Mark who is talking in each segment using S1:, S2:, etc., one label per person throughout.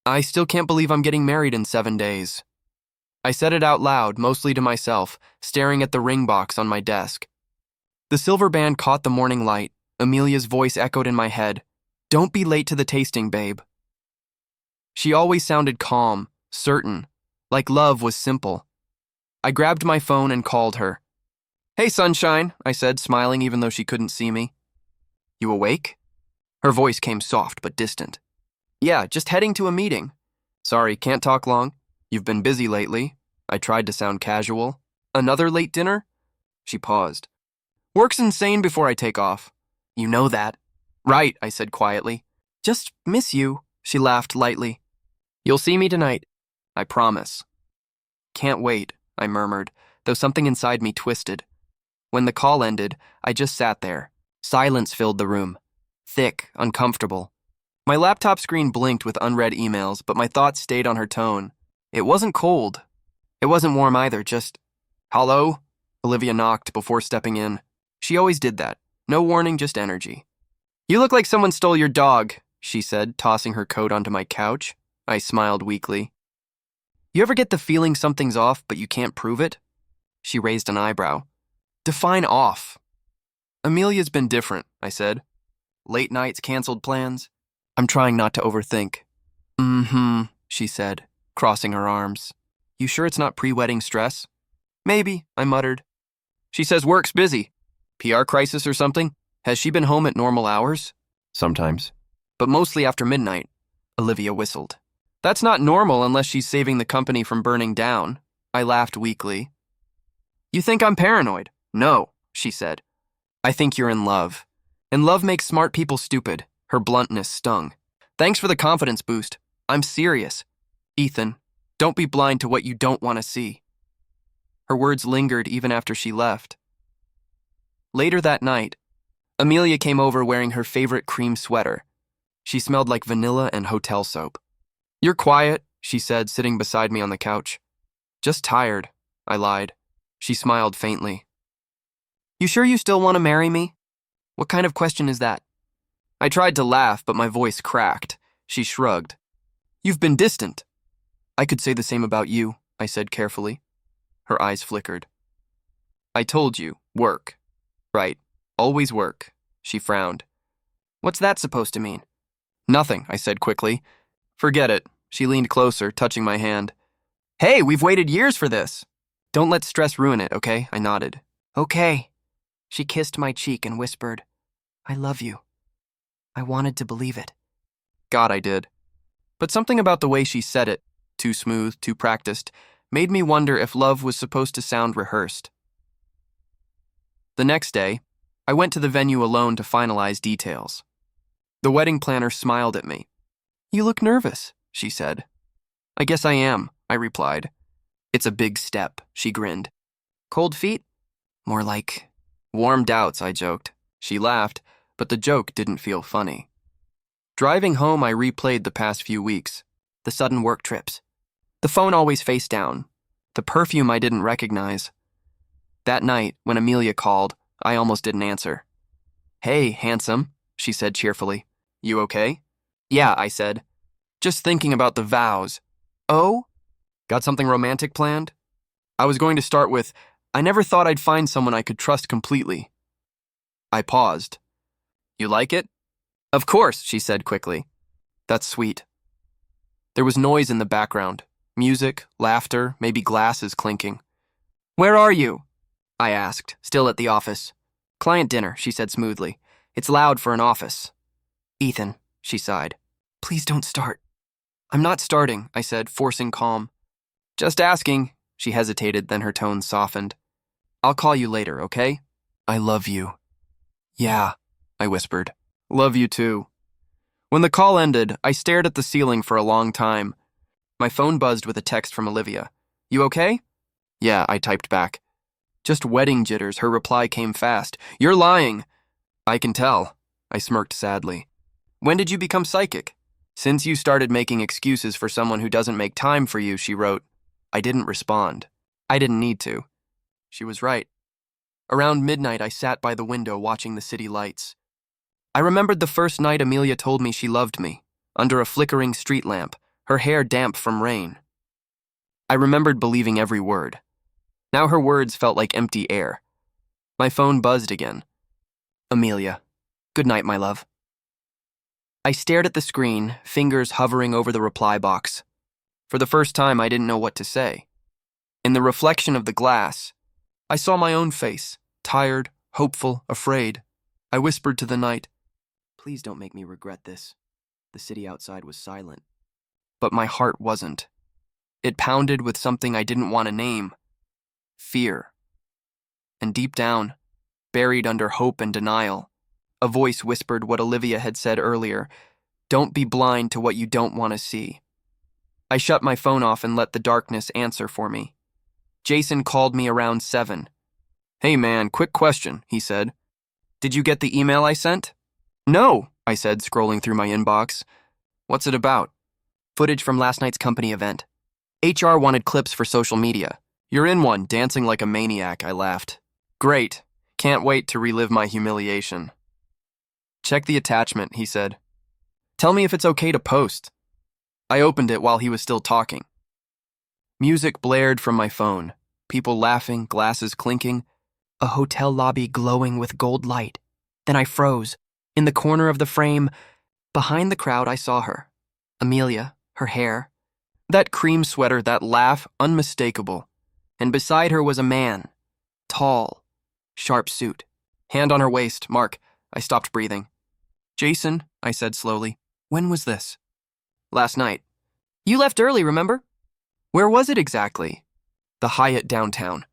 S1: I still can't believe I'm getting married in 7 days. I said it out loud, mostly to myself, staring at the ring box on my desk. The silver band caught the morning light. Amelia's voice echoed in my head. Don't be late to the tasting, babe. She always sounded calm, certain, like love was simple. I grabbed my phone and called her. Hey, sunshine, I said, smiling even though she couldn't see me. You awake? Her voice came soft but distant. Yeah, just heading to a meeting. Sorry, can't talk long. You've been busy lately. I tried to sound casual. Another late dinner? She paused. Work's insane before I take off. You know that. Right, I said quietly. Just miss you, she laughed lightly. You'll see me tonight. I promise. Can't wait, I murmured, though something inside me twisted. When the call ended, I just sat there. Silence filled the room. Thick, uncomfortable. My laptop screen blinked with unread emails, but my thoughts stayed on her tone. It wasn't cold. It wasn't warm either, just... Hello? Olivia knocked before stepping in. She always did that. No warning, just energy. You look like someone stole your dog, she said, tossing her coat onto my couch. I smiled weakly. You ever get the feeling something's off, but you can't prove it? She raised an eyebrow. Define off. Amelia's been different, I said. Late nights, canceled plans. I'm trying not to overthink. She said, crossing her arms. You sure it's not pre-wedding stress? Maybe, I muttered. She says work's busy. PR crisis or something? Has she been home at normal hours? Sometimes. But mostly after midnight. Olivia whistled. That's not normal unless she's saving the company from burning down. I laughed weakly. You think I'm paranoid? No, she said. I think you're in love. And love makes smart people stupid. Her bluntness stung. Thanks for the confidence boost. I'm serious. Ethan, don't be blind to what you don't want to see. Her words lingered even after she left. Later that night, Amelia came over wearing her favorite cream sweater. She smelled like vanilla and hotel soap. You're quiet, she said, sitting beside me on the couch. Just tired, I lied. She smiled faintly. You sure you still want to marry me? What kind of question is that? I tried to laugh, but my voice cracked. She shrugged. You've been distant. I could say the same about you, I said carefully. Her eyes flickered. I told you, work. Right, always work. She frowned. What's that supposed to mean? Nothing, I said quickly. Forget it. She leaned closer, touching my hand. Hey, we've waited years for this. Don't let stress ruin it, okay? I nodded. Okay. She kissed my cheek and whispered, I love you. I wanted to believe it. God, I did. But something about the way she said it, too smooth, too practiced, made me wonder if love was supposed to sound rehearsed. The next day, I went to the venue alone to finalize details. The wedding planner smiled at me. You look nervous, she said. I guess I am, I replied. It's a big step, she grinned. Cold feet? More like warm doubts, I joked. She laughed, but the joke didn't feel funny. Driving home, I replayed the past few weeks. The sudden work trips. The phone always face down. The perfume I didn't recognize. That night, when Amelia called, I almost didn't answer. Hey, handsome, she said cheerfully. You okay? Yeah, I said. Just thinking about the vows. Oh? Got something romantic planned? I was going to start with, I never thought I'd find someone I could trust completely. I paused. You like it? Of course, she said quickly. That's sweet. There was noise in the background. Music, laughter, maybe glasses clinking. Where are you? I asked, still at the office. Client dinner, she said smoothly. It's loud for an office. Ethan, she sighed. Please don't start. I'm not starting, I said, forcing calm. Just asking. She hesitated, then her tone softened. I'll call you later, okay? I love you. Yeah, I whispered. Love you too. When the call ended, I stared at the ceiling for a long time. My phone buzzed with a text from Olivia. You okay? Yeah, I typed back. Just wedding jitters, her reply came fast. You're lying. I can tell. I smirked sadly. When did you become psychic? Since you started making excuses for someone who doesn't make time for you, she wrote. I didn't respond. I didn't need to. She was right. Around midnight, I sat by the window watching the city lights. I remembered the first night Amelia told me she loved me, under a flickering street lamp, her hair damp from rain. I remembered believing every word. Now her words felt like empty air. My phone buzzed again. Amelia. Good night, my love. I stared at the screen, fingers hovering over the reply box. For the first time, I didn't know what to say. In the reflection of the glass, I saw my own face, tired, hopeful, afraid. I whispered to the night, "Please don't make me regret this." The city outside was silent. But my heart wasn't. It pounded with something I didn't want to name. Fear. And deep down, buried under hope and denial, a voice whispered what Olivia had said earlier, "Don't be blind to what you don't want to see." I shut my phone off and let the darkness answer for me. Jason called me around 7. "Hey man, quick question," he said. "Did you get the email I sent?" "No," I said, scrolling through my inbox. "What's it about?" "Footage from last night's company event. HR wanted clips for social media." "You're in one, dancing like a maniac," I laughed. "Great. Can't wait to relive my humiliation." "Check the attachment," he said. "Tell me if it's okay to post." I opened it while he was still talking. Music blared from my phone, people laughing, glasses clinking, a hotel lobby glowing with gold light. Then I froze. In the corner of the frame, behind the crowd, I saw her. Amelia, her hair. That cream sweater, that laugh, unmistakable. And beside her was a man. Tall, sharp suit. Hand on her waist, Mark. I stopped breathing. "Jason," I said slowly, "when was this?" "Last night." "You left early, remember?" "Where was it exactly?" "The Hyatt downtown."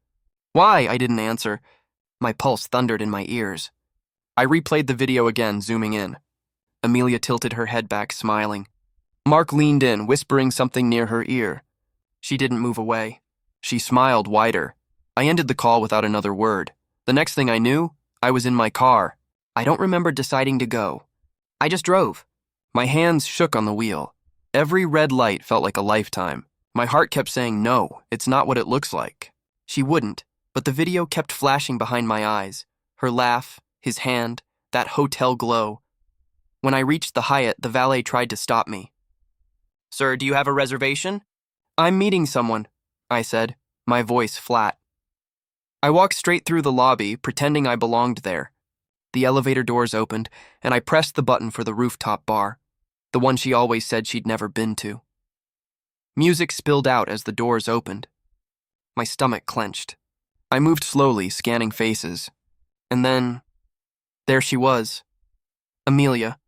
S1: "Why?" I didn't answer. My pulse thundered in my ears. I replayed the video again, zooming in. Amelia tilted her head back, smiling. Mark leaned in, whispering something near her ear. She didn't move away. She smiled wider. I ended the call without another word. The next thing I knew, I was in my car. I don't remember deciding to go. I just drove. My hands shook on the wheel. Every red light felt like a lifetime. My heart kept saying, "No, it's not what it looks like." She wouldn't, but the video kept flashing behind my eyes. Her laugh, his hand, that hotel glow. When I reached the Hyatt, the valet tried to stop me. "Sir, do you have a reservation?" "I'm meeting someone," I said, my voice flat. I walked straight through the lobby, pretending I belonged there. The elevator doors opened, and I pressed the button for the rooftop bar, the one she always said she'd never been to. Music spilled out as the doors opened. My stomach clenched. I moved slowly, scanning faces. And then, there she was. Amelia,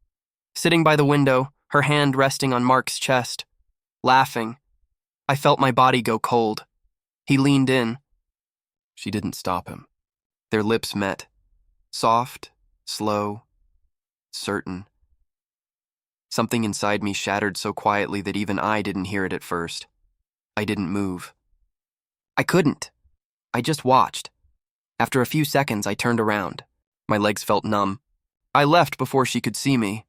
S1: sitting by the window, her hand resting on Mark's chest, laughing. I felt my body go cold. He leaned in. She didn't stop him. Their lips met. Soft, slow, certain. Something inside me shattered so quietly that even I didn't hear it at first. I didn't move. I couldn't. I just watched. After a few seconds, I turned around. My legs felt numb. I left before she could see me.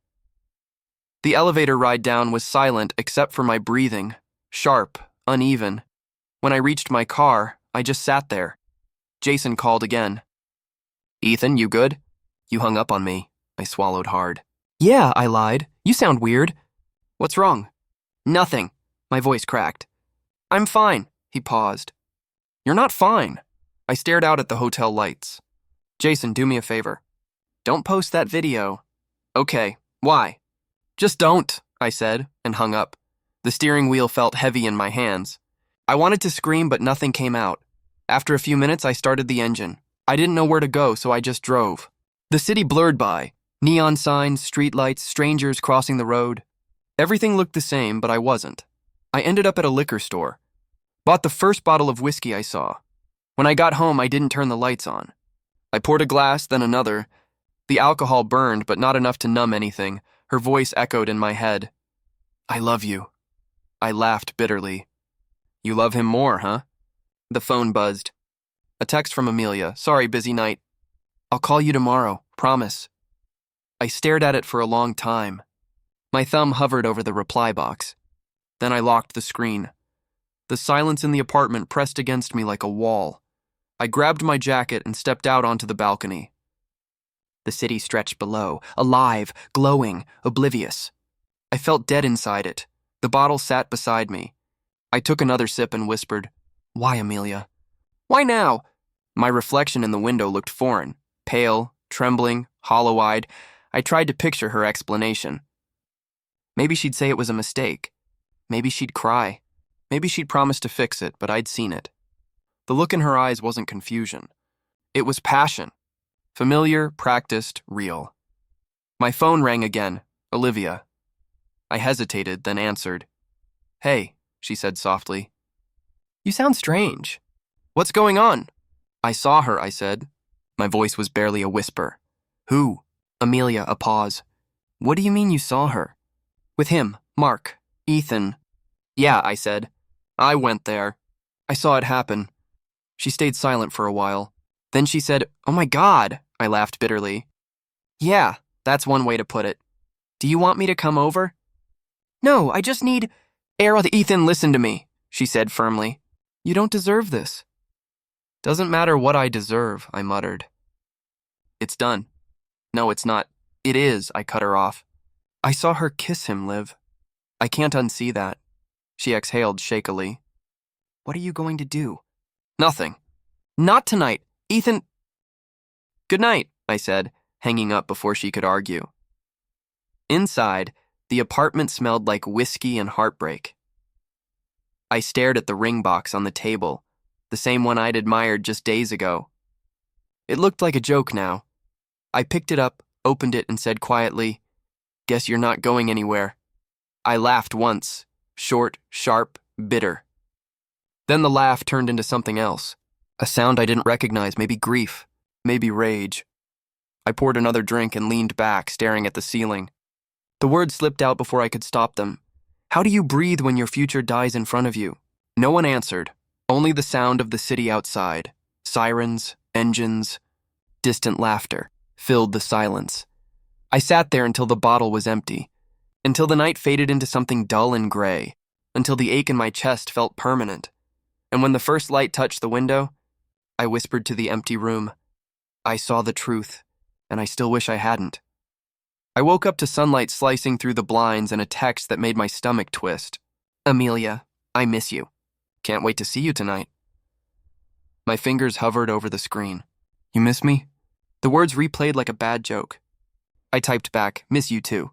S1: The elevator ride down was silent except for my breathing, sharp, uneven. When I reached my car, I just sat there. Jason called again. "Ethan, you good?" "You hung up on me." I swallowed hard. "Yeah," I lied. "You sound weird." "What's wrong?" "Nothing." My voice cracked. "I'm fine." He paused. "You're not fine." I stared out at the hotel lights. "Jason, do me a favor. Don't post that video." "Okay, why?" "Just don't," I said, and hung up. The steering wheel felt heavy in my hands. I wanted to scream, but nothing came out. After a few minutes, I started the engine. I didn't know where to go, so I just drove. The city blurred by. Neon signs, streetlights, strangers crossing the road. Everything looked the same, but I wasn't. I ended up at a liquor store. Bought the first bottle of whiskey I saw. When I got home, I didn't turn the lights on. I poured a glass, then another. The alcohol burned, but not enough to numb anything. Her voice echoed in my head. "I love you." I laughed bitterly. "You love him more, huh?" The phone buzzed. A text from Amelia. "Sorry, busy night. I'll call you tomorrow, promise." I stared at it for a long time. My thumb hovered over the reply box. Then I locked the screen. The silence in the apartment pressed against me like a wall. I grabbed my jacket and stepped out onto the balcony. The city stretched below, alive, glowing, oblivious. I felt dead inside it. The bottle sat beside me. I took another sip and whispered, "Why, Amelia? Why now?" My reflection in the window looked foreign, pale, trembling, hollow-eyed. I tried to picture her explanation. Maybe she'd say it was a mistake. Maybe she'd cry. Maybe she'd promise to fix it, but I'd seen it. The look in her eyes wasn't confusion. It was passion. Familiar, practiced, real. My phone rang again. Olivia. I hesitated, then answered. "Hey," she said softly. "You sound strange. What's going on?" "I saw her," I said. My voice was barely a whisper. "Who?" Amelia, a pause. "What do you mean you saw her?" "With him, Mark, Ethan." "Yeah," I said. "I went there. I saw it happen." She stayed silent for a while. Then she said, "Oh my God," I laughed bitterly. "Yeah, that's one way to put it. Do you want me to come over?" "No, I just need..." "Ethan, listen to me," she said firmly. "You don't deserve this." "Doesn't matter what I deserve," I muttered. "It's done." "No, it's not." "It is," I cut her off. "I saw her kiss him, Liv. I can't unsee that." She exhaled shakily. "What are you going to do?" "Nothing." "Not tonight. Ethan..." "Good night," I said, hanging up before she could argue. Inside, the apartment smelled like whiskey and heartbreak. I stared at the ring box on the table, the same one I'd admired just days ago. It looked like a joke now. I picked it up, opened it, and said quietly, "Guess you're not going anywhere." I laughed once, short, sharp, bitter. Then the laugh turned into something else, a sound I didn't recognize, maybe grief, maybe rage. I poured another drink and leaned back, staring at the ceiling. The words slipped out before I could stop them. "How do you breathe when your future dies in front of you?" No one answered, only the sound of the city outside. Sirens, engines, distant laughter filled the silence. I sat there until the bottle was empty, until the night faded into something dull and gray, until the ache in my chest felt permanent. And when the first light touched the window, I whispered to the empty room, "I saw the truth, and I still wish I hadn't." I woke up to sunlight slicing through the blinds and a text that made my stomach twist. "Amelia, I miss you. Can't wait to see you tonight." My fingers hovered over the screen. "You miss me?" The words replayed like a bad joke. I typed back, "Miss you too."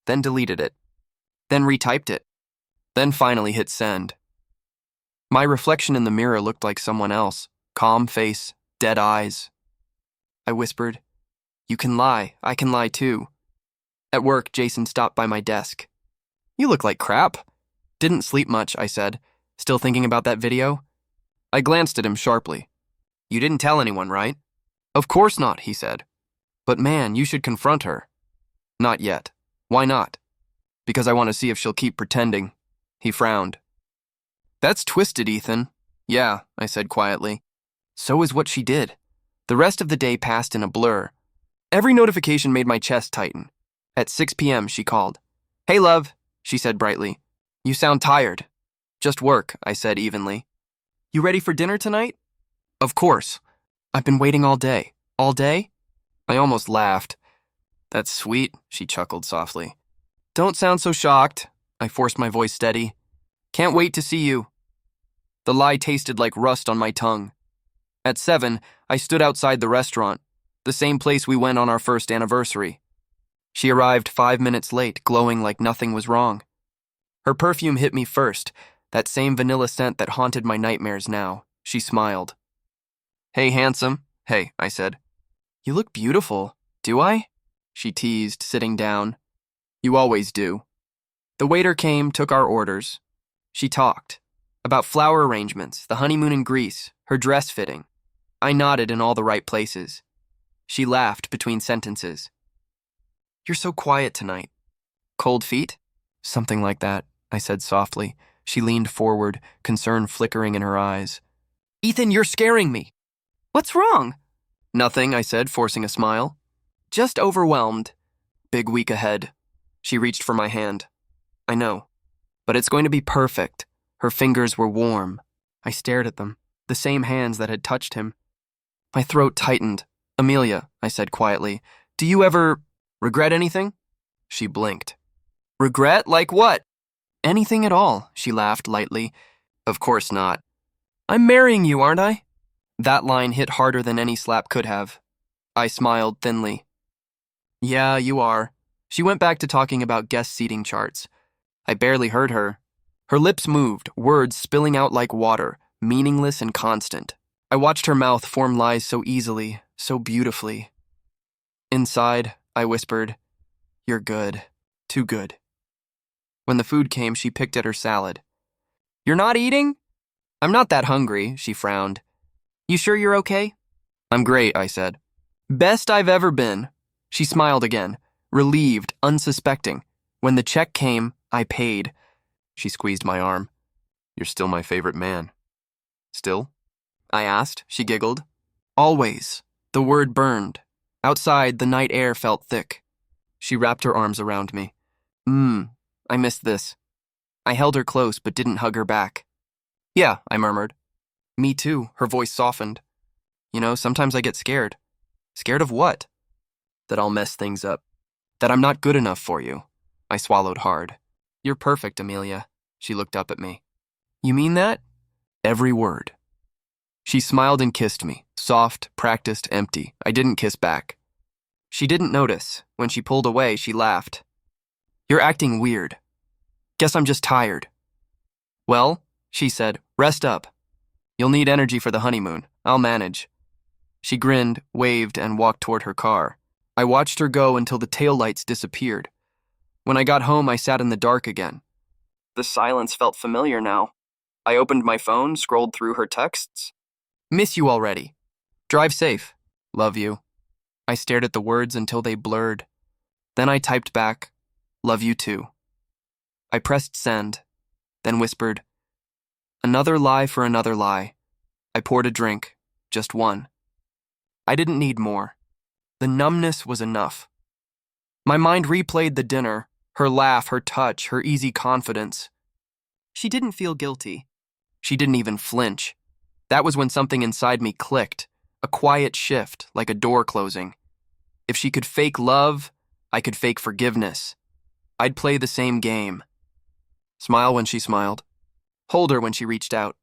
S1: Then deleted it. Then retyped it. Then finally hit send. My reflection in the mirror looked like someone else. Calm face, dead eyes. I whispered, "You can lie. I can lie too." At work, Jason stopped by my desk. "You look like crap." "Didn't sleep much," I said, still thinking about that video. I glanced at him sharply. "You didn't tell anyone, right?" "Of course not," he said. "But man, you should confront her." "Not yet." "Why not?" "Because I want to see if she'll keep pretending." He frowned. "That's twisted, Ethan." "Yeah," I said quietly. "So is what she did." The rest of the day passed in a blur. Every notification made my chest tighten. At 6 p.m., she called. "Hey, love," she said brightly. "You sound tired." "Just work," I said evenly. "You ready for dinner tonight?" "Of course. I've been waiting all day." "All day?" I almost laughed. "That's sweet," she chuckled softly. "Don't sound so shocked." I forced my voice steady. "Can't wait to see you." The lie tasted like rust on my tongue. At 7, I stood outside the restaurant, the same place we went on our first anniversary. She arrived 5 minutes late, glowing like nothing was wrong. Her perfume hit me first, that same vanilla scent that haunted my nightmares now. She smiled. "Hey, handsome." "Hey," I said. "You look beautiful." "Do I?" She teased, sitting down. "You always do." The waiter came, took our orders. She talked. About flower arrangements, the honeymoon in Greece, her dress fitting. I nodded in all the right places. She laughed between sentences. "You're so quiet tonight." "Cold feet?" "Something like that," I said softly. She leaned forward, concern flickering in her eyes. "Ethan, you're scaring me." "What's wrong?" "Nothing," I said, forcing a smile. "Just overwhelmed. Big week ahead." She reached for my hand. "I know. But it's going to be perfect." Her fingers were warm. I stared at them, the same hands that had touched him. My throat tightened. "Amelia," I said quietly, "do you ever regret anything?" She blinked. "Regret? Like what?" Anything at all, she laughed lightly. Of course not. I'm marrying you, aren't I? That line hit harder than any slap could have. I smiled thinly. Yeah, you are. She went back to talking about guest seating charts. I barely heard her. Her lips moved, words spilling out like water, meaningless and constant. I watched her mouth form lies so easily, so beautifully. Inside, I whispered, "You're good. Too good." When the food came, she picked at her salad. "You're not eating?" "I'm not that hungry," she frowned. "You sure you're okay?" "I'm great," I said. "Best I've ever been." She smiled again, relieved, unsuspecting. When the check came, I paid. She squeezed my arm. "You're still my favorite man." "Still?" I asked. She giggled. "Always." The word burned. Outside, the night air felt thick. She wrapped her arms around me. I missed this." I held her close but didn't hug her back. "Yeah," I murmured. "Me too," her voice softened. "You know, sometimes I get scared." "Scared of what?" "That I'll mess things up. That I'm not good enough for you." I swallowed hard. "You're perfect, Amelia." She looked up at me. "You mean that?" "Every word." She smiled and kissed me, soft, practiced, empty. I didn't kiss back. She didn't notice. When she pulled away, she laughed. "You're acting weird. Guess I'm just tired." "Well," she said, "rest up. You'll need energy for the honeymoon. I'll manage." She grinned, waved, and walked toward her car. I watched her go until the taillights disappeared. When I got home, I sat in the dark again. The silence felt familiar now. I opened my phone, scrolled through her texts. "Miss you already. Drive safe. Love you." I stared at the words until they blurred. Then I typed back, "Love you too." I pressed send, then whispered, "Another lie for another lie." I poured a drink, just one. I didn't need more. The numbness was enough. My mind replayed the dinner, her laugh, her touch, her easy confidence. She didn't feel guilty. She didn't even flinch. That was when something inside me clicked, a quiet shift, like a door closing. If she could fake love, I could fake forgiveness. I'd play the same game. Smile when she smiled. Hold her when she reached out.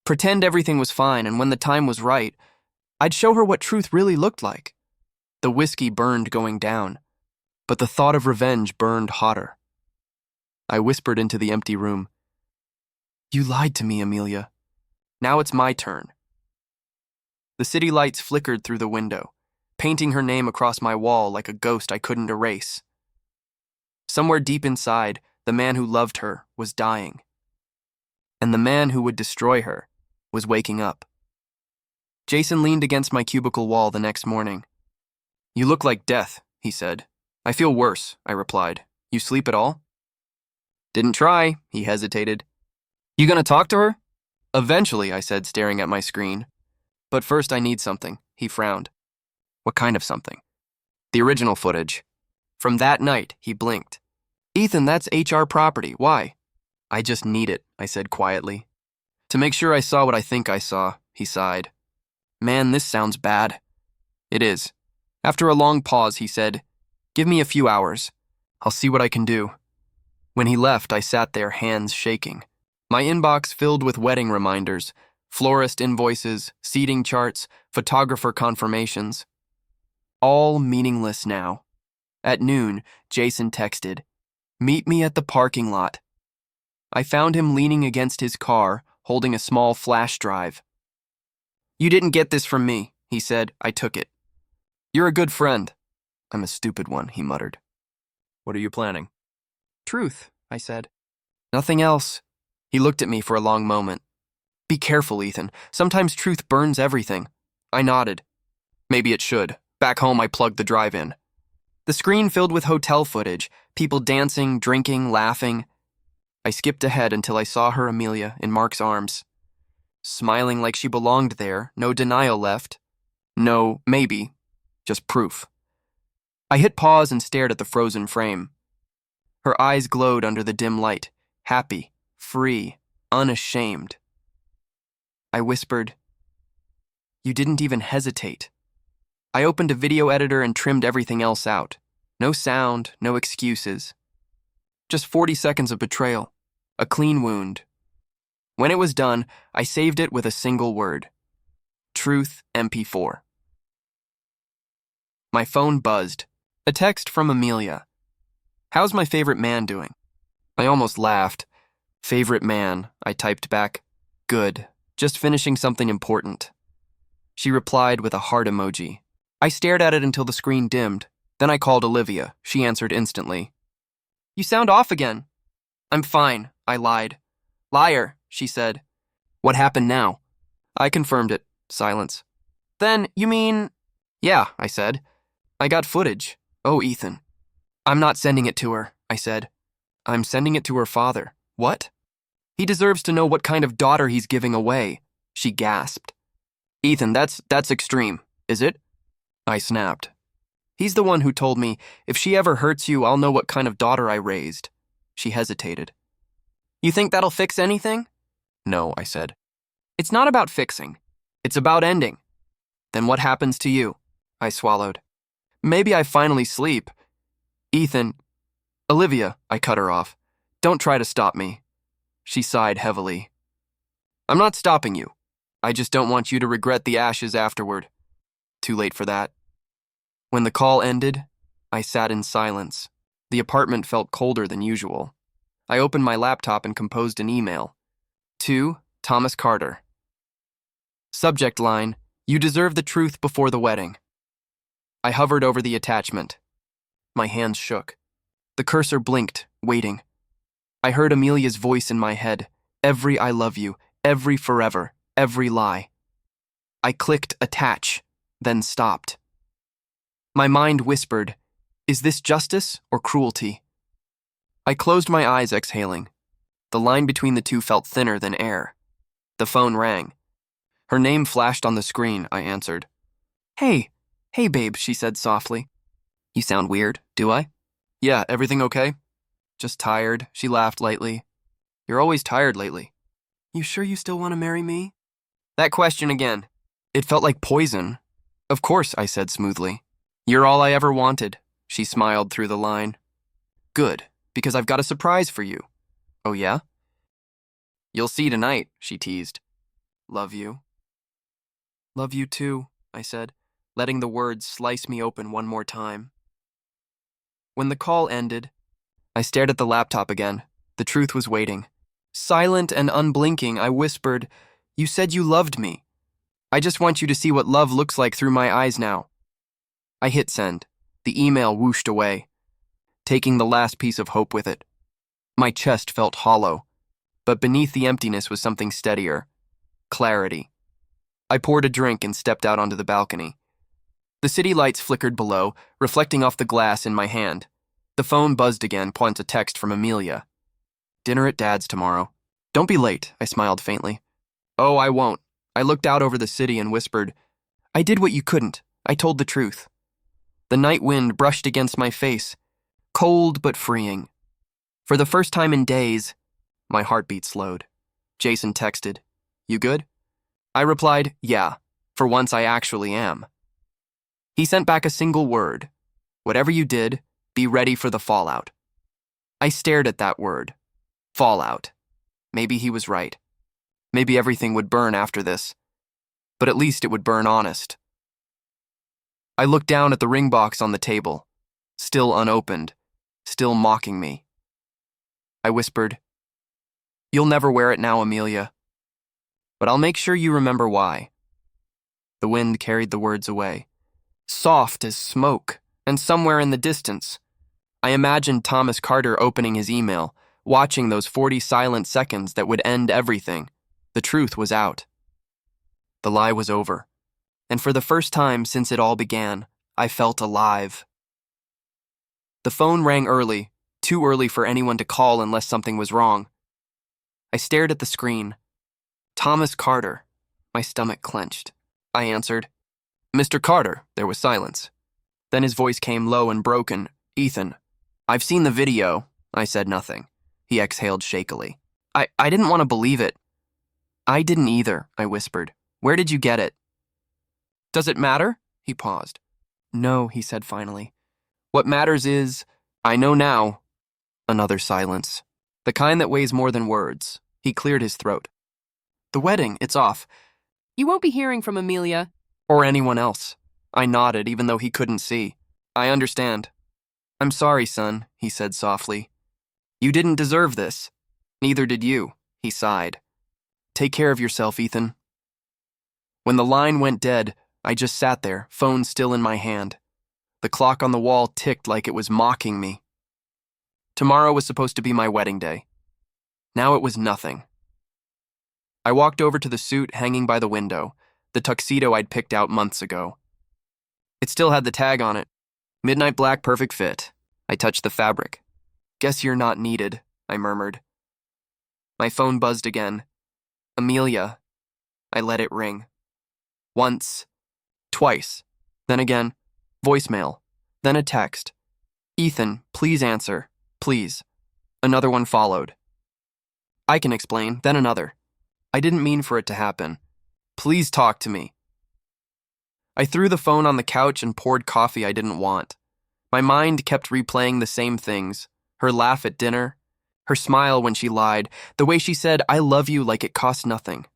S1: Pretend everything was fine, and when the time was right, I'd show her what truth really looked like. The whiskey burned going down, but the thought of revenge burned hotter. I whispered into the empty room, "You lied to me, Amelia. Now it's my turn." The city lights flickered through the window, painting her name across my wall like a ghost I couldn't erase. Somewhere deep inside, the man who loved her was dying. And the man who would destroy her was waking up. Jason leaned against my cubicle wall the next morning. "You look like death," he said. "I feel worse," I replied. "You sleep at all?" "Didn't try," he hesitated. "You gonna talk to her?" "Eventually," I said, staring at my screen. "But first I need something," he frowned. "What kind of something?" "The original footage." From that night, he blinked. "Ethan, that's HR property. Why?" "I just need it," I said quietly. "To make sure I saw what I think I saw," he sighed. "Man, this sounds bad." "It is." After a long pause, he said, "Give me a few hours. I'll see what I can do." When he left, I sat there, hands shaking. My inbox filled with wedding reminders, florist invoices, seating charts, photographer confirmations. All meaningless now. At noon, Jason texted, "Meet me at the parking lot." I found him leaning against his car, holding a small flash drive. "You didn't get this from me," he said. I took it. "You're a good friend." "I'm a stupid one," he muttered. "What are you planning?" "Truth," I said. "Nothing else." He looked at me for a long moment. "Be careful, Ethan. Sometimes truth burns everything." I nodded. "Maybe it should." Back home, I plugged the drive in. The screen filled with hotel footage, people dancing, drinking, laughing. I skipped ahead until I saw her, Amelia, in Mark's arms. Smiling like she belonged there, no denial left. No, maybe. Just proof. I hit pause and stared at the frozen frame. Her eyes glowed under the dim light, happy, free, unashamed. I whispered, "You didn't even hesitate." I opened a video editor and trimmed everything else out. No sound, no excuses. Just 40 seconds of betrayal. A clean wound. When it was done, I saved it with a single word. Truth MP4. My phone buzzed. A text from Amelia. How's my favorite man doing? I almost laughed. Favorite man, I typed back. Good. Just finishing something important. She replied with a heart emoji. I stared at it until the screen dimmed. Then I called Olivia. She answered instantly. You sound off again. I'm fine, I lied. Liar, she said. What happened now? I confirmed it. Silence. Then, you mean... Yeah, I said. I got footage. Oh, Ethan. I'm not sending it to her, I said. I'm sending it to her father. What? He deserves to know what kind of daughter he's giving away, she gasped. Ethan, that's extreme, is it? I snapped. He's the one who told me, if she ever hurts you, I'll know what kind of daughter I raised. She hesitated. You think that'll fix anything? No, I said. It's not about fixing. It's about ending. Then what happens to you? I swallowed. Maybe I finally sleep. Ethan. Olivia, I cut her off. Don't try to stop me. She sighed heavily. I'm not stopping you. I just don't want you to regret the ashes afterward. Too late for that. When the call ended, I sat in silence. The apartment felt colder than usual. I opened my laptop and composed an email. To Thomas Carter. Subject line, you deserve the truth before the wedding. I hovered over the attachment. My hands shook. The cursor blinked, waiting. I heard Amelia's voice in my head. Every I love you, every forever, every lie. I clicked attach, then stopped. My mind whispered, is this justice or cruelty? I closed my eyes, exhaling. The line between the two felt thinner than air. The phone rang. Her name flashed on the screen, I answered. Hey babe, she said softly. You sound weird, do I? Yeah, everything okay? Just tired, she laughed lightly. You're always tired lately. You sure you still want to marry me? That question again. It felt like poison. Of course, I said smoothly. You're all I ever wanted, she smiled through the line. Good, because I've got a surprise for you. Oh yeah? You'll see tonight, she teased. Love you. Love you too, I said, letting the words slice me open one more time. When the call ended, I stared at the laptop again. The truth was waiting. Silent and unblinking, I whispered, you said you loved me. I just want you to see what love looks like through my eyes now. I hit send. The email whooshed away, taking the last piece of hope with it. My chest felt hollow, but beneath the emptiness was something steadier. Clarity. I poured a drink and stepped out onto the balcony. The city lights flickered below, reflecting off the glass in my hand. The phone buzzed again, points a text from Amelia. Dinner at Dad's tomorrow. Don't be late, I smiled faintly. Oh, I won't. I looked out over the city and whispered, I did what you couldn't. I told the truth. The night wind brushed against my face, cold but freeing. For the first time in days, my heartbeat slowed. Jason texted, You good? I replied, yeah, for once I actually am. He sent back a single word. Whatever you did, be ready for the fallout. I stared at that word. Fallout. Maybe he was right. Maybe everything would burn after this. But at least it would burn honest. I looked down at the ring box on the table, still unopened, still mocking me. I whispered, You'll never wear it now, Amelia. But I'll make sure you remember why. The wind carried the words away, soft as smoke, and somewhere in the distance, I imagined Thomas Carter opening his email, watching those 40 silent seconds that would end everything. The truth was out. The lie was over. And for the first time since it all began, I felt alive. The phone rang early, too early for anyone to call unless something was wrong. I stared at the screen. Thomas Carter. My stomach clenched. I answered. Mr. Carter. There was silence. Then his voice came low and broken. Ethan. I've seen the video. I said nothing. He exhaled shakily. I didn't want to believe it. I didn't either, I whispered. Where did you get it? Does it matter? He paused. No, he said finally. What matters is, I know now. Another silence. The kind that weighs more than words. He cleared his throat. The wedding, it's off.
S2: You won't be hearing from Amelia.
S1: Or anyone else. I nodded, even though he couldn't see. I understand. I'm sorry, son, he said softly. You didn't deserve this. Neither did you, he sighed. Take care of yourself, Ethan. When the line went dead, I just sat there, phone still in my hand. The clock on the wall ticked like it was mocking me. Tomorrow was supposed to be my wedding day. Now it was nothing. I walked over to the suit hanging by the window, the tuxedo I'd picked out months ago. It still had the tag on it. Midnight black, perfect fit. I touched the fabric. Guess you're not needed, I murmured. My phone buzzed again. Amelia. I let it ring. Once. Twice. Then again. Voicemail. Then a text. Ethan, please answer. Please. Another one followed. I can explain, then another. I didn't mean for it to happen. Please talk to me. I threw the phone on the couch and poured coffee I didn't want. My mind kept replaying the same things. Her laugh at dinner, her smile when she lied, the way she said, I love you like it cost nothing.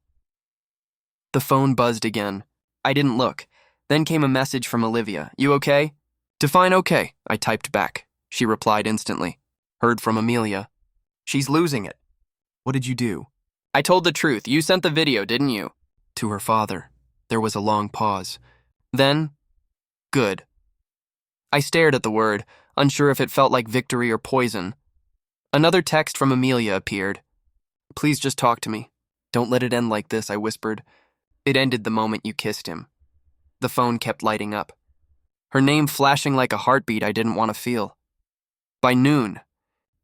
S1: The phone buzzed again. I didn't look. Then came a message from Olivia. You okay? Define okay, I typed back. She replied instantly. Heard from Amelia. She's losing it. What did you do? I told the truth. You sent the video, didn't you? To her father. There was a long pause. Then, good. I stared at the word, unsure if it felt like victory or poison. Another text from Amelia appeared. Please just talk to me. Don't let it end like this, I whispered. It ended the moment you kissed him. The phone kept lighting up. Her name flashing like a heartbeat I didn't want to feel. By noon,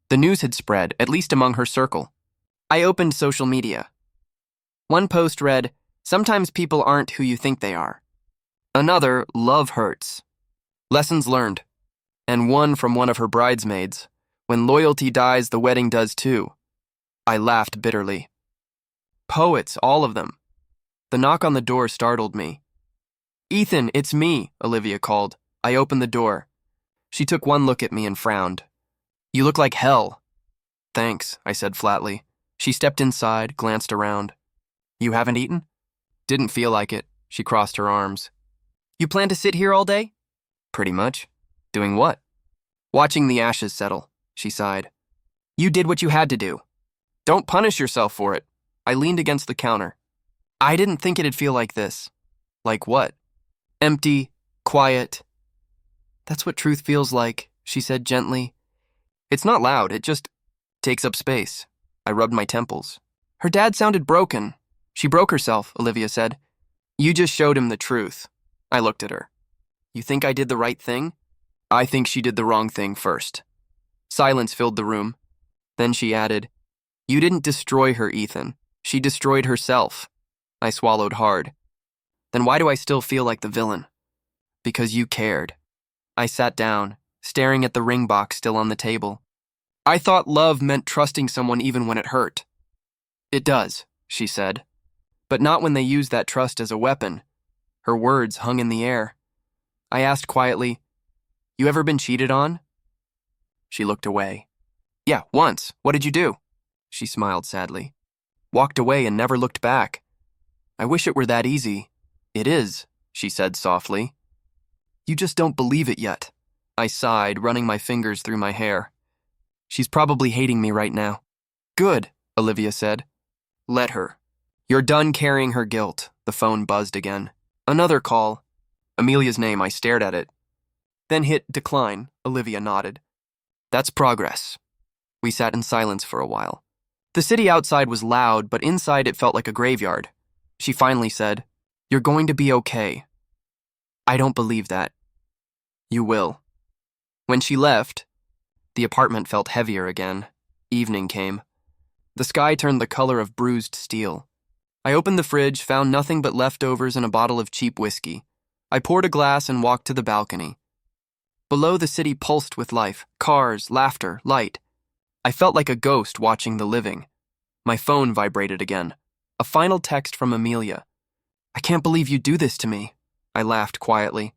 S1: the news had spread, at least among her circle. I opened social media. One post read, sometimes people aren't who you think they are. Another, love hurts. Lessons learned. And one from one of her bridesmaids. When loyalty dies, the wedding does too. I laughed bitterly. Poets, all of them. The knock on the door startled me. Ethan, it's me, Olivia called. I opened the door. She took one look at me and frowned. You look like hell. Thanks, I said flatly. She stepped inside, glanced around. You haven't eaten? Didn't feel like it. She crossed her arms. You plan to sit here all day? Pretty much. Doing what? Watching the ashes settle, she sighed. You did what you had to do. Don't punish yourself for it. I leaned against the counter. I didn't think it'd feel like this. Like what? Empty, quiet. That's what truth feels like, she said gently. It's not loud, it just takes up space. I rubbed my temples. Her dad sounded broken. She broke herself, Olivia said. You just showed him the truth. I looked at her. You think I did the right thing? I think she did the wrong thing first. Silence filled the room. Then she added, You didn't destroy her, Ethan. She destroyed herself. I swallowed hard. Then why do I still feel like the villain? Because you cared. I sat down, staring at the ring box still on the table. I thought love meant trusting someone even when it hurt. It does, she said. But not when they use that trust as a weapon. Her words hung in the air. I asked quietly, You ever been cheated on? She looked away. Yeah, once. What did you do? She smiled sadly. Walked away and never looked back. I wish it were that easy. It is, she said softly. You just don't believe it yet. I sighed, running my fingers through my hair. She's probably hating me right now. Good, Olivia said. Let her. You're done carrying her guilt. The phone buzzed again. Another call. Amelia's name, I stared at it. Then hit decline, Olivia nodded. That's progress. We sat in silence for a while. The city outside was loud, but inside it felt like a graveyard. She finally said, You're going to be okay. I don't believe that. You will. When she left, the apartment felt heavier again. Evening came. The sky turned the color of bruised steel. I opened the fridge, found nothing but leftovers and a bottle of cheap whiskey. I poured a glass and walked to the balcony. Below, the city pulsed with life, cars, laughter, light. I felt like a ghost watching the living. My phone vibrated again. A final text from Amelia. I can't believe you do this to me. I laughed quietly.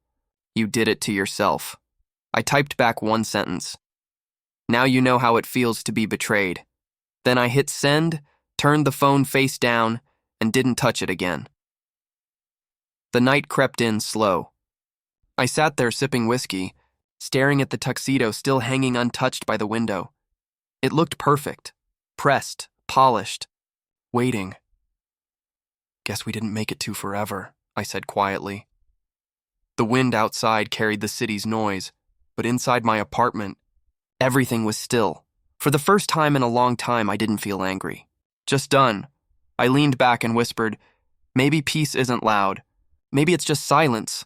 S1: You did it to yourself. I typed back one sentence. Now you know how it feels to be betrayed. Then I hit send, turned the phone face down, and didn't touch it again. The night crept in slow. I sat there sipping whiskey, staring at the tuxedo still hanging untouched by the window. It looked perfect, pressed, polished, waiting. Guess we didn't make it to forever, I said quietly. The wind outside carried the city's noise, but inside my apartment, everything was still. For the first time in a long time, I didn't feel angry. Just done. I leaned back and whispered, maybe peace isn't loud. Maybe it's just silence.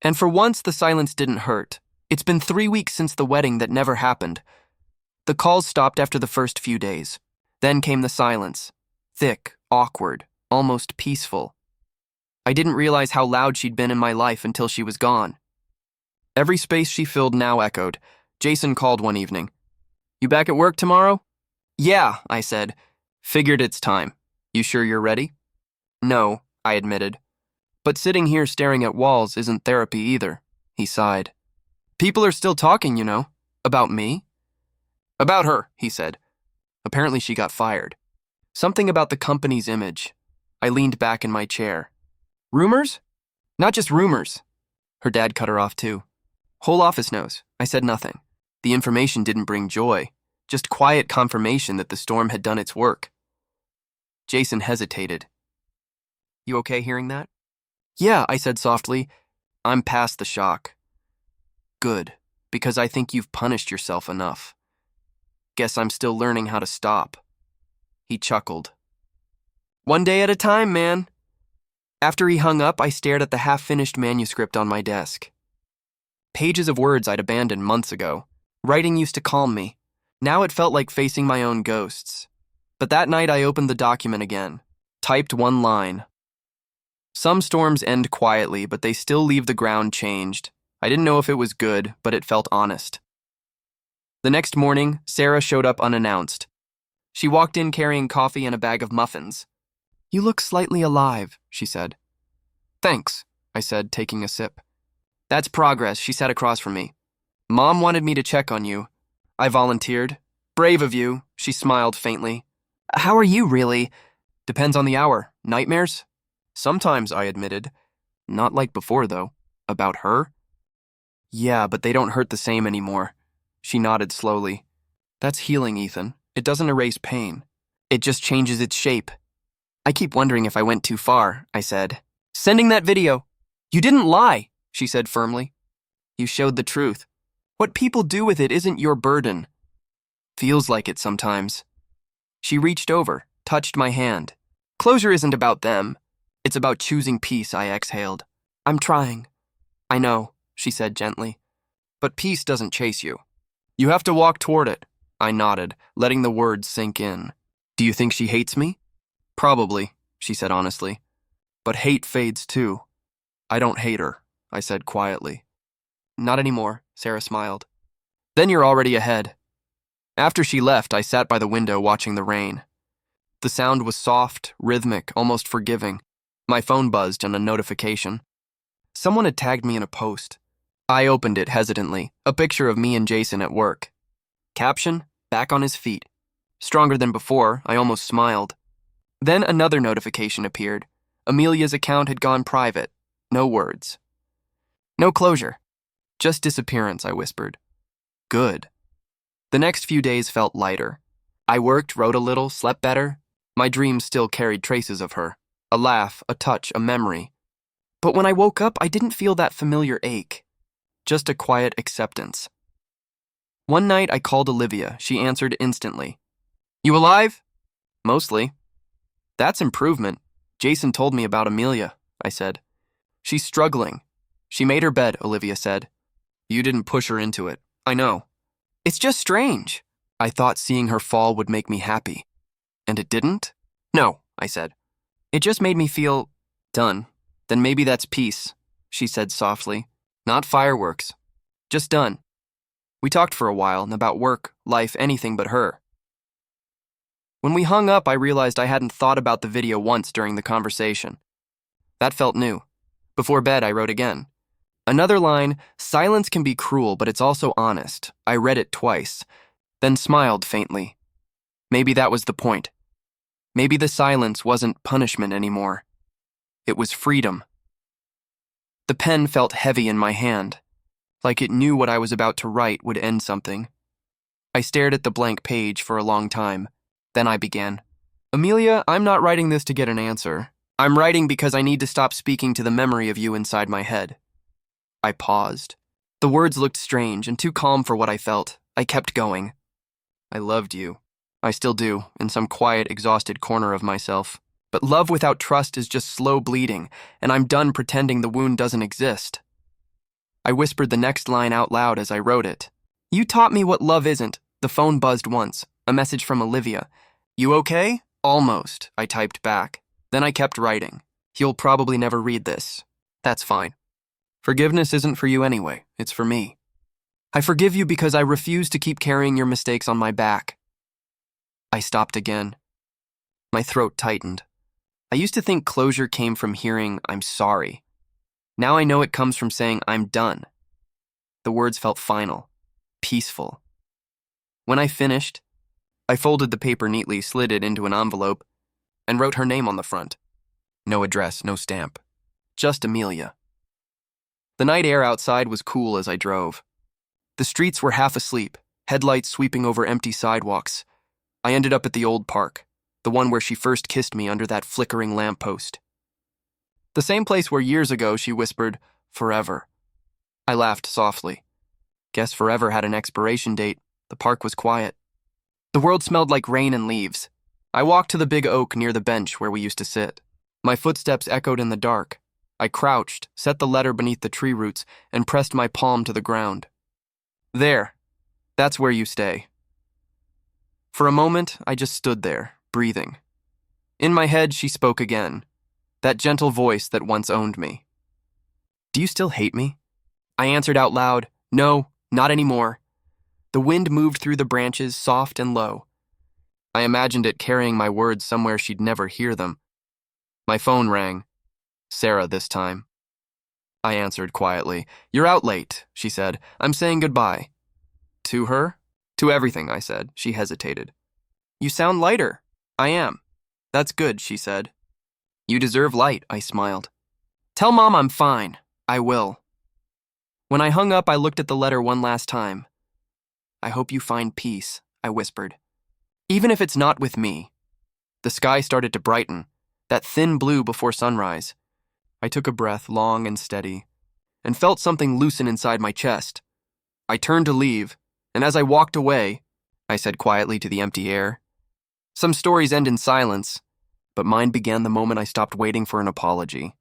S1: And for once, the silence didn't hurt. It's been 3 weeks since the wedding that never happened. The calls stopped after the first few days. Then came the silence. Thick, awkward, almost peaceful. I didn't realize how loud she'd been in my life until she was gone. Every space she filled now echoed. Jason called one evening. You back at work tomorrow? Yeah, I said. Figured it's time. You sure you're ready? No, I admitted. But sitting here staring at walls isn't therapy either, he sighed. People are still talking, you know. About me? About her, he said. Apparently she got fired. Something about the company's image. I leaned back in my chair. Rumors? Not just rumors. Her dad cut her off too. Whole office knows. I said nothing. The information didn't bring joy, just quiet confirmation that the storm had done its work. Jason hesitated. You okay hearing that? Yeah, I said softly. I'm past the shock. Good, because I think you've punished yourself enough. Guess I'm still learning how to stop. He chuckled. One day at a time, man. After he hung up, I stared at the half-finished manuscript on my desk. Pages of words I'd abandoned months ago. Writing used to calm me. Now it felt like facing my own ghosts. But that night I opened the document again, typed one line. Some storms end quietly, but they still leave the ground changed. I didn't know if it was good, but it felt honest. The next morning, Sarah showed up unannounced. She walked in carrying coffee and a bag of muffins. You look slightly alive, she said. Thanks, I said, taking a sip. That's progress, she sat across from me. Mom wanted me to check on you. I volunteered. Brave of you, she smiled faintly. How are you, really? Depends on the hour. Nightmares? Sometimes, I admitted. Not like before, though. About her? Yeah, but they don't hurt the same anymore. She nodded slowly. That's healing, Ethan. It doesn't erase pain. It just changes its shape. I keep wondering if I went too far, I said. Sending that video. You didn't lie, she said firmly. You showed the truth. What people do with it isn't your burden. Feels like it sometimes. She reached over, touched my hand. Closure isn't about them. It's about choosing peace, I exhaled. I'm trying. I know, she said gently. But peace doesn't chase you. You have to walk toward it. I nodded, letting the words sink in. Do you think she hates me? Probably, she said honestly. But hate fades too. I don't hate her, I said quietly. Not anymore, Sarah smiled. Then you're already ahead. After she left, I sat by the window watching the rain. The sound was soft, rhythmic, almost forgiving. My phone buzzed on a notification. Someone had tagged me in a post. I opened it hesitantly, a picture of me and Jason at work. Caption, back on his feet. Stronger than before, I almost smiled. Then another notification appeared. Amelia's account had gone private. No words. No closure. Just disappearance, I whispered. Good. The next few days felt lighter. I worked, wrote a little, slept better. My dreams still carried traces of her. A laugh, a touch, a memory. But when I woke up, I didn't feel that familiar ache. Just a quiet acceptance. One night, I called Olivia. She answered instantly. You alive? Mostly. That's improvement. Jason told me about Amelia, I said. She's struggling. She made her bed, Olivia said. You didn't push her into it. I know. It's just strange. I thought seeing her fall would make me happy. And it didn't? No, I said. It just made me feel done. Then maybe that's peace, she said softly. Not fireworks. Just done. We talked for a while about work, life, anything but her. When we hung up, I realized I hadn't thought about the video once during the conversation. That felt new. Before bed, I wrote again. Another line, silence can be cruel, but it's also honest. I read it twice, then smiled faintly. Maybe that was the point. Maybe the silence wasn't punishment anymore. It was freedom. The pen felt heavy in my hand, like it knew what I was about to write would end something. I stared at the blank page for a long time. Then I began. Amelia, I'm not writing this to get an answer. I'm writing because I need to stop speaking to the memory of you inside my head. I paused. The words looked strange and too calm for what I felt. I kept going. I loved you. I still do, in some quiet, exhausted corner of myself. But love without trust is just slow bleeding, and I'm done pretending the wound doesn't exist. I whispered the next line out loud as I wrote it. You taught me what love isn't. The phone buzzed once. A message from Olivia. You okay? Almost, I typed back. Then I kept writing. You'll probably never read this. That's fine. Forgiveness isn't for you anyway. It's for me. I forgive you because I refuse to keep carrying your mistakes on my back. I stopped again. My throat tightened. I used to think closure came from hearing, I'm sorry. Now I know it comes from saying, I'm done. The words felt final, peaceful. When I finished, I folded the paper neatly, slid it into an envelope, and wrote her name on the front. No address, no stamp. Just Amelia. The night air outside was cool as I drove. The streets were half asleep, headlights sweeping over empty sidewalks. I ended up at the old park, the one where she first kissed me under that flickering lamppost. The same place where years ago she whispered, forever. I laughed softly. Guess forever had an expiration date. The park was quiet. The world smelled like rain and leaves. I walked to the big oak near the bench where we used to sit. My footsteps echoed in the dark. I crouched, set the letter beneath the tree roots, and pressed my palm to the ground. There. That's where you stay. For a moment, I just stood there, breathing. In my head, she spoke again. That gentle voice that once owned me. Do you still hate me? I answered out loud, no, not anymore. The wind moved through the branches, soft and low. I imagined it carrying my words somewhere she'd never hear them. My phone rang. Sarah this time. I answered quietly. You're out late, she said. I'm saying goodbye. To her? To everything, I said. She hesitated. You sound lighter. I am. That's good, she said. You deserve light, I smiled. Tell Mom I'm fine. I will. When I hung up, I looked at the letter one last time. I hope you find peace, I whispered. Even if it's not with me. The sky started to brighten, that thin blue before sunrise. I took a breath, long and steady, and felt something loosen inside my chest. I turned to leave, and as I walked away, I said quietly to the empty air, some stories end in silence, but mine began the moment I stopped waiting for an apology.